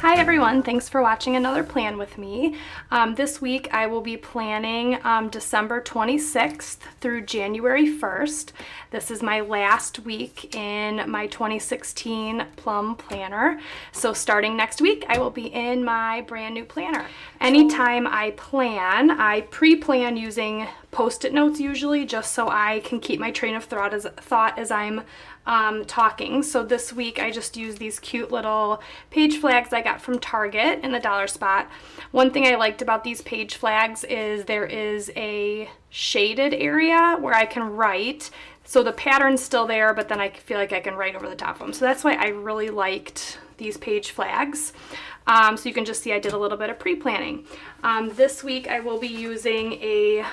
Hi everyone, thanks for watching another plan with me. This week I will be planning December 26th through January 1st. This is my last week in my 2016 plum planner. So starting next week I will be in my brand new planner. Anytime I plan, I pre-plan using Post-it notes usually, just so I can keep my train of thought as I'm talking. So this week I just used these cute little page flags I got from Target in the dollar spot. One thing I liked about these page flags is there is a shaded area where I can write. So the pattern's still there, but then I feel like I can write over the top of them. So that's why I really liked these page flags. So you can just see I did a little bit of pre-planning. This week I will be using a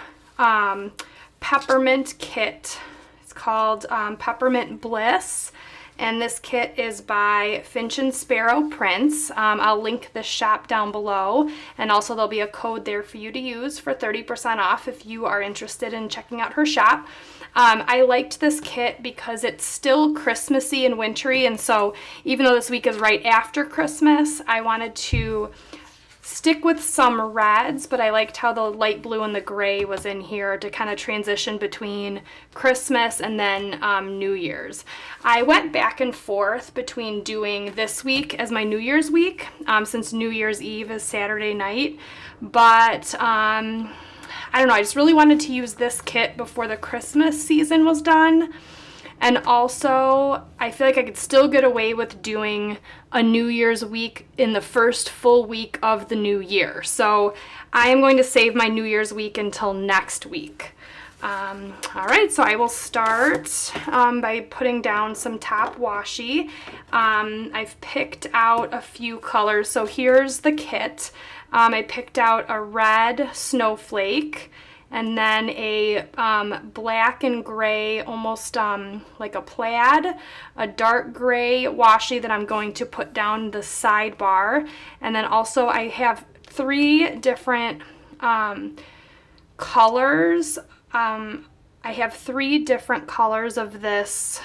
peppermint kit. It's called Peppermint Bliss, and this kit is by Finch Sparrow Prints. I'll link the shop down below, and also there'll be a code there for you to use for 30% off if you are interested in checking out her shop. I liked this kit because it's still Christmassy and wintry, and so even though this week is right after Christmas, I wanted to stick with some reds, but I liked how the light blue and the gray was in here to kind of transition between Christmas and then New Year's. I went back and forth between doing this week as my New Year's week, since New Year's Eve is Saturday night, but I don't know, I just really wanted to use this kit before the Christmas season was done. And also, I feel like I could still get away with doing a New Year's week in the first full week of the new year. So I am going to save my New Year's week until next week. All right, so I will start by putting down some top washi. I've picked out a few colors. So here's the kit. I picked out a red snowflake, and then a black and gray, almost like a plaid, a dark gray washi that I'm going to put down the sidebar. And then also I have three different colors. I have three different colors of this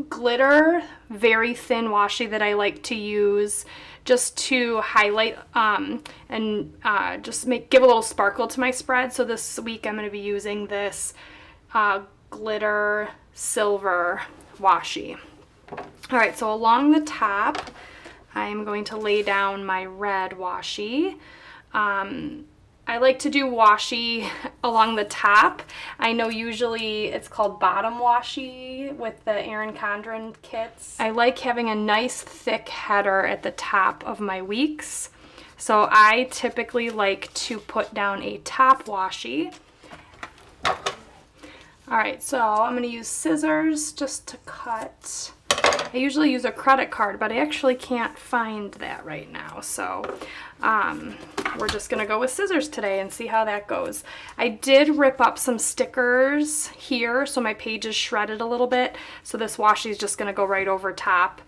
glitter, very thin washi that I like to use just to highlight and just give a little sparkle to my spread. So this week I'm going to be using this glitter silver washi. All right, so along the top I'm going to lay down my red washi. I like to do washi along the top. I know usually it's called bottom washi with the Erin Condren kits. I like having a nice thick header at the top of my weeks. So I typically like to put down a top washi. All right, so I'm gonna use scissors just to cut. I usually use a credit card, but I actually can't find that right now. So we're just gonna go with scissors today and see how that goes. I did rip up some stickers here, so my page is shredded a little bit. So this washi is just gonna go right over top.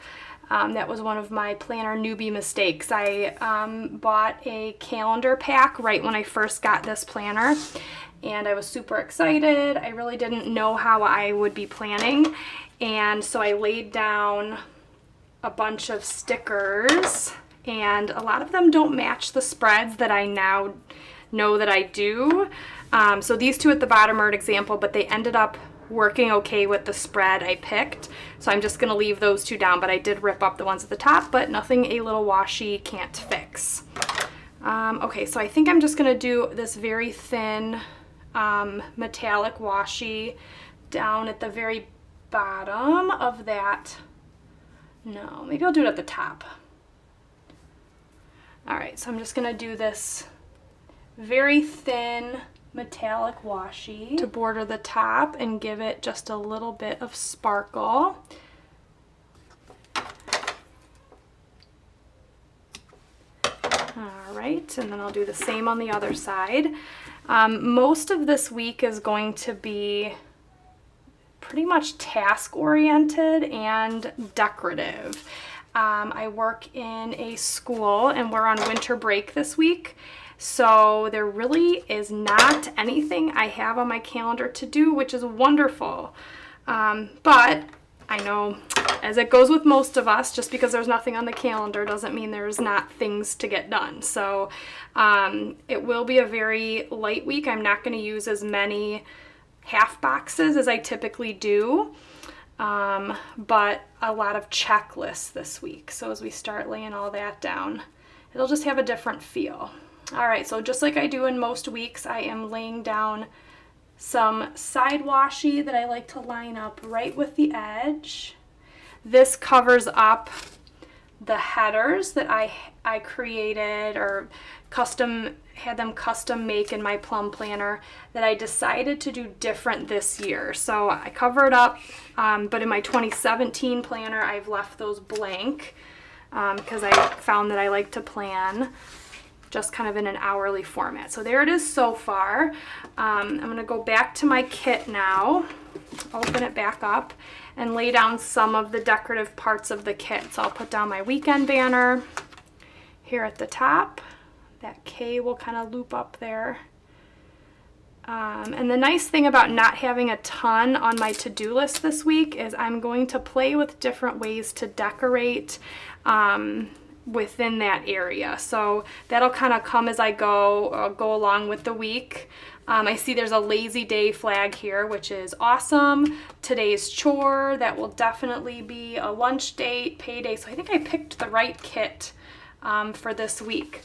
That was one of my planner newbie mistakes. I bought a calendar pack right when I first got this planner, and I was super excited. I really didn't know how I would be planning. And so I laid down a bunch of stickers, and a lot of them don't match the spreads that I now know that I do. So these two at the bottom are an example, but they ended up working okay with the spread I picked. So I'm just gonna leave those two down, but I did rip up the ones at the top, but nothing a little washi can't fix. Okay, so I think I'm just gonna do this very thin metallic washi down at the very bottom of that. No, maybe I'll do it at the top. All right, so I'm just gonna do this very thin metallic washi to border the top and give it just a little bit of sparkle. All right, and then I'll do the same on the other side. Most of this week is going to be pretty much task oriented and decorative. I work in a school and we're on winter break this week, so there really is not anything I have on my calendar to do, which is wonderful. But I know as it goes with most of us, just because there's nothing on the calendar doesn't mean there's not things to get done. So it will be a very light week. I'm not going to use as many half boxes as I typically do, but a lot of checklists this week. So as we start laying all that down, it'll just have a different feel. All right, so just like I do in most weeks, I am laying down some side washi that I like to line up right with the edge. This covers up the headers that I created or had them custom make in my plum planner that I decided to do different this year. So I covered up, but in my 2017 planner, I've left those blank because I found that I like to plan just kind of in an hourly format. So there it is so far. I'm gonna go back to my kit now, open it back up, and lay down some of the decorative parts of the kit. So I'll put down my weekend banner here at the top. That K will kind of loop up there. And the nice thing about not having a ton on my to-do list this week is I'm going to play with different ways to decorate within that area. So that'll kind of come as I go along with the week. I see there's a lazy day flag here, which is awesome. Today's chore, that will definitely be a lunch date, payday. So I think I picked the right kit for this week.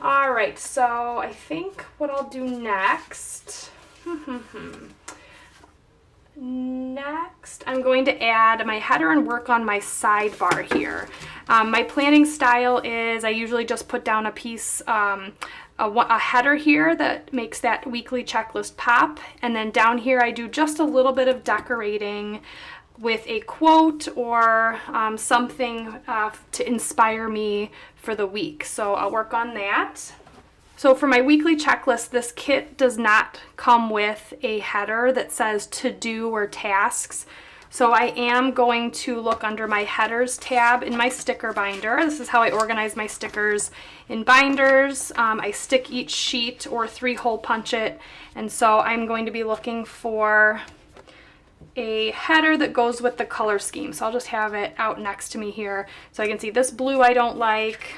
All right, so I think what I'll do next, next I'm going to add my header and work on my sidebar here. My planning style is I usually just put down a piece, a header here that makes that weekly checklist pop, and then down here I do just a little bit of decorating with a quote or something to inspire me for the week. So I'll work on that. So for my weekly checklist, this kit does not come with a header that says to do or tasks. So I am going to look under my headers tab in my sticker binder. This is how I organize my stickers in binders. I stick each sheet or 3-hole punch it. And so I'm going to be looking for a header that goes with the color scheme. So I'll just have it out next to me here so I can see this blue I don't like,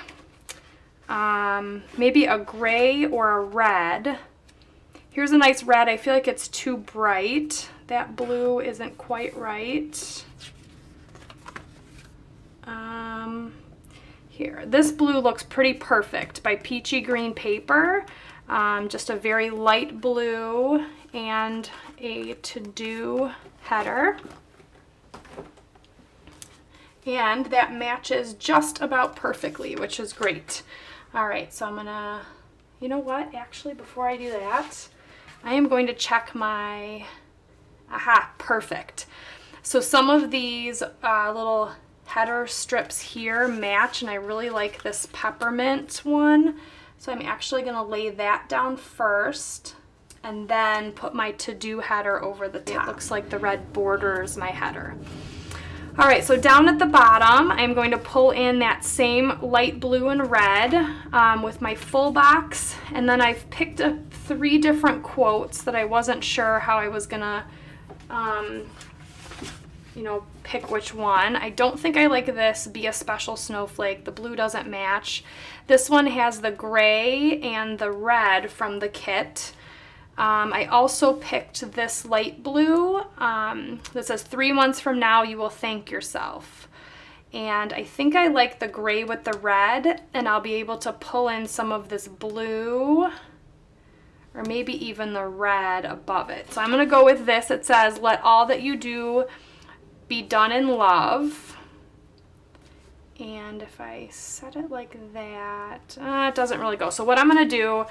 maybe a gray or a red. Here's a nice red. I feel like it's too bright. That blue isn't quite right. Here, this blue looks pretty perfect by Peachy Green Paper. Just a very light blue and a to-do header. And that matches just about perfectly, which is great. All right, so I'm gonna, you know what, actually before I do that, I am going to check my, perfect. So some of these little header strips here match, and I really like this peppermint one. So I'm actually gonna lay that down first and then put my to-do header over the top. It looks like the red borders my header. All right, so down at the bottom, I'm going to pull in that same light blue and red with my full box, and then I've picked up 3 different quotes that I wasn't sure how I was gonna, pick which one. I don't think I like this, Be a Special Snowflake. The blue doesn't match. This one has the gray and the red from the kit. I also picked this light blue that says 3 months from now you will thank yourself. And I think I like the gray with the red, and I'll be able to pull in some of this blue or maybe even the red above it. So I'm gonna go with this. It says, let all that you do be done in love. And if I set it like that, it doesn't really go. So what I'm going to do,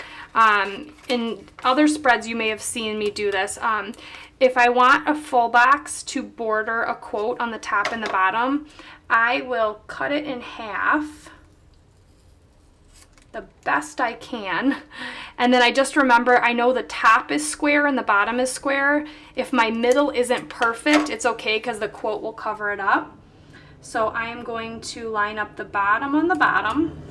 in other spreads you may have seen me do this, if I want a full box to border a quote on the top and the bottom, I will cut it in half the best I can. And then I just remember, I know the top is square and the bottom is square. If my middle isn't perfect, it's okay because the quote will cover it up. So I am going to line up the bottom on the bottom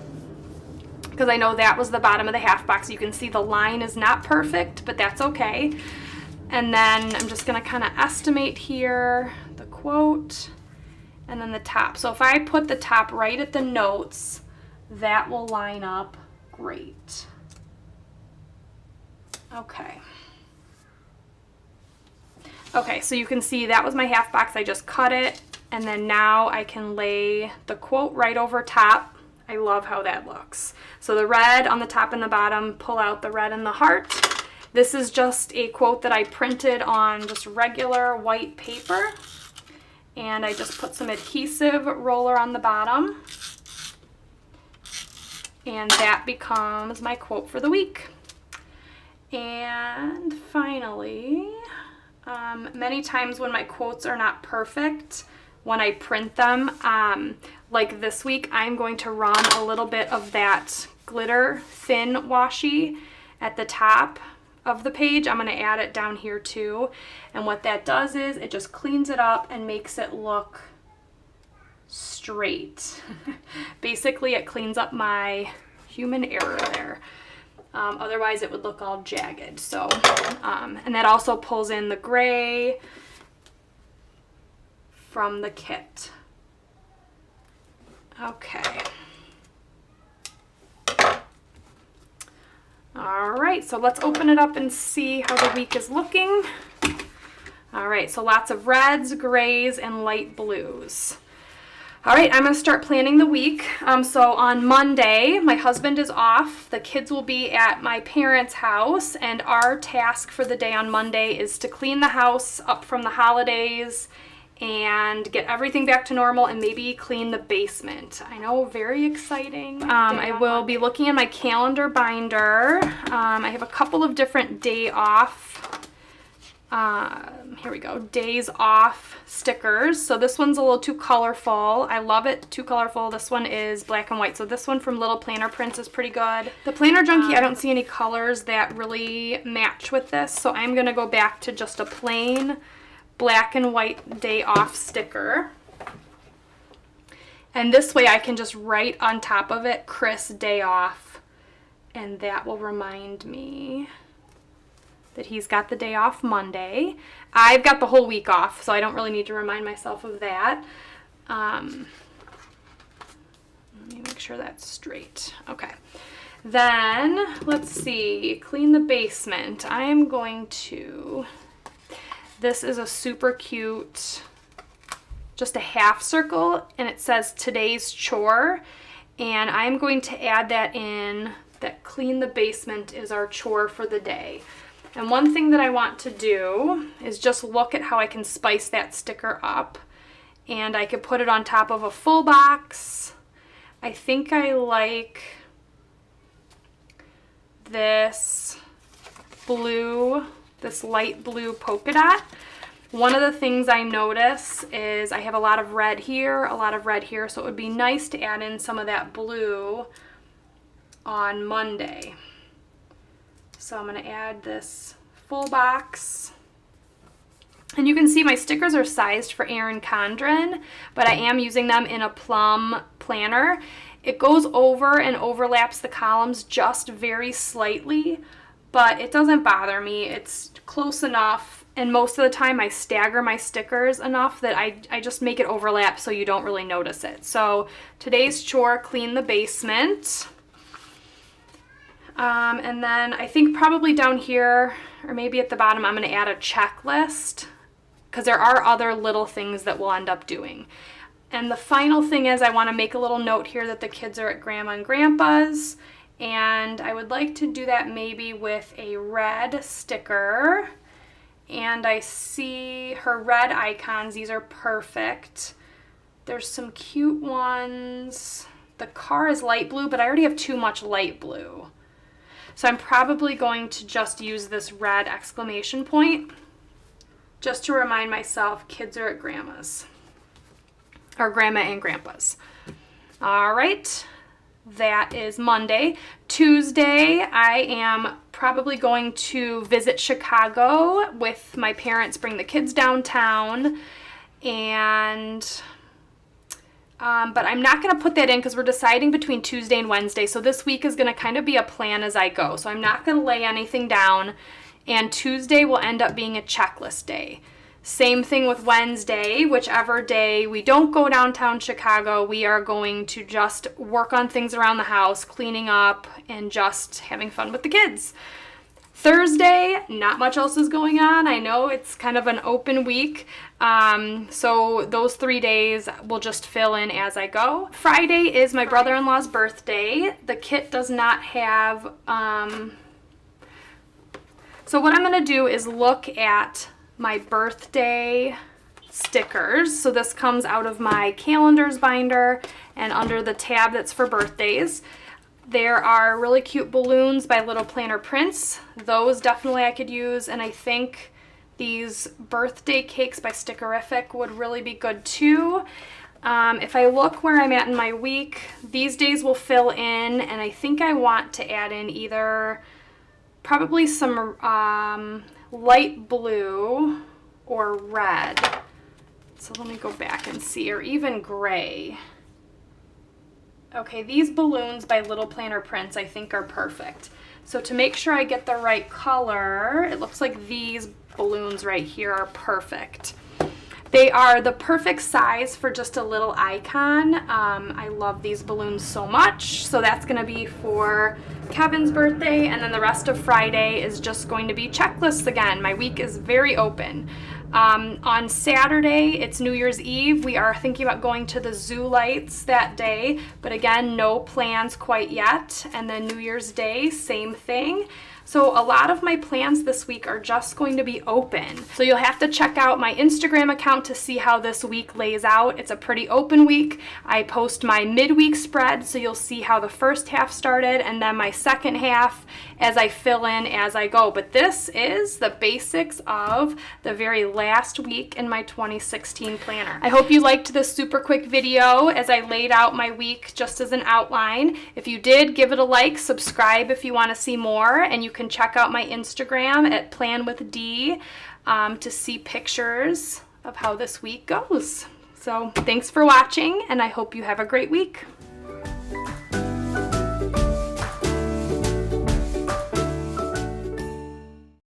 because I know that was the bottom of the half box. You can see the line is not perfect, but that's okay. And then I'm just going to kind of estimate here the quote, and then the top. So if I put the top right at the notes, that will line up great. Okay. Okay, so you can see that was my half box. I just cut it, and then now I can lay the quote right over top. I love how that looks. So the red on the top and the bottom, pull out the red and the heart. This is just a quote that I printed on just regular white paper, and I just put some adhesive roller on the bottom, and that becomes my quote for the week. And finally, many times when my quotes are not perfect, when I print them, like this week, I'm going to run a little bit of that glitter thin washi at the top of the page. I'm going to add it down here too. And what that does is it just cleans it up and makes it look straight. Basically, it cleans up my human error there. Otherwise, it would look all jagged. So, and that also pulls in the gray from the kit. Okay. All right, so let's open it up and see how the week is looking. All right, so lots of reds, grays, and light blues. All right, I'm gonna start planning the week. So on Monday, my husband is off. The kids will be at my parents' house, and our task for the day on Monday is to clean the house up from the holidays and get everything back to normal and maybe clean the basement. I know, very exciting. I will be looking in my calendar binder. I have a couple of different day off. Here we go, days off stickers. So this one's a little too colorful. I love it, too colorful. This one is black and white. So this one from Little Planner Prints is pretty good. The Planner Junkie, I don't see any colors that really match with this. So I'm gonna go back to just a plain black and white day off sticker. And this way I can just write on top of it, Chris day off. And that will remind me that he's got the day off Monday. I've got the whole week off, so I don't really need to remind myself of that. Let me make sure that's straight. Okay. Then, let's see, clean the basement. I'm going to, this is a super cute, just a half circle, and it says today's chore. And I'm going to add that in, that clean the basement is our chore for the day. And one thing that I want to do is just look at how I can spice that sticker up. And I could put it on top of a full box. I think I like this blue, this light blue polka dot. One of the things I notice is I have a lot of red here, a lot of red here, so it would be nice to add in some of that blue on Monday. So I'm going to add this full box. And you can see my stickers are sized for Erin Condren, but I am using them in a plum planner. It goes over and overlaps the columns just very slightly, but it doesn't bother me. It's close enough, and most of the time I stagger my stickers enough that I just make it overlap so you don't really notice it. So today's chore, clean the basement. And then I think probably down here, or maybe at the bottom, I'm going to add a checklist, because there are other little things that we'll end up doing. And the final thing is I want to make a little note here that the kids are at Grandma and Grandpa's, and I would like to do that maybe with a red sticker. And I see her red icons. These are perfect. There's some cute ones. The car is light blue, but I already have too much light blue. So I'm probably going to just use this red exclamation point just to remind myself kids are at Grandma's, or Grandma and Grandpa's. All right, that is Monday. Tuesday, I am probably going to visit Chicago with my parents, bring the kids downtown, and but I'm not going to put that in because we're deciding between Tuesday and Wednesday. So this week is going to kind of be a plan as I go. So I'm not going to lay anything down. And Tuesday will end up being a checklist day. Same thing with Wednesday. Whichever day we don't go downtown Chicago, we are going to just work on things around the house, cleaning up, and just having fun with the kids. Thursday, not much else is going on. I know it's kind of an open week, so those 3 days will just fill in as I go. Friday is my brother-in-law's birthday. The kit does not have, so what I'm going to do is look at my birthday stickers. So this comes out of my calendars binder and under the tab that's for birthdays. There are really cute balloons by Little Planner Prints. Those definitely I could use, and I think these birthday cakes by Stickerific would really be good too. If I look where I'm at in my week, these days will fill in, and I think I want to add in either probably some light blue or red. So let me go back and see, or even gray. Okay, these balloons by Little Planner Prints I think are perfect. So to make sure I get the right color, it looks like these balloons right here are perfect. They are the perfect size for just a little icon. I love these balloons so much. So that's gonna be for Kevin's birthday, and then the rest of Friday is just going to be checklists again. My week is very open. On Saturday, it's New Year's Eve. We are thinking about going to the zoo lights that day, but again, no plans quite yet. And then New Year's Day, same thing. So a lot of my plans this week are just going to be open. So you'll have to check out my Instagram account to see how this week lays out. It's a pretty open week. I post my midweek spread, so you'll see how the first half started, and then my second half as I fill in as I go. But this is the basics of the very last week in my 2016 planner. I hope you liked this super quick video as I laid out my week just as an outline. If you did, give it a like, subscribe if you want to see more, and you can check out my Instagram at planwithdee to see pictures of how this week goes. So thanks for watching, and I hope you have a great week.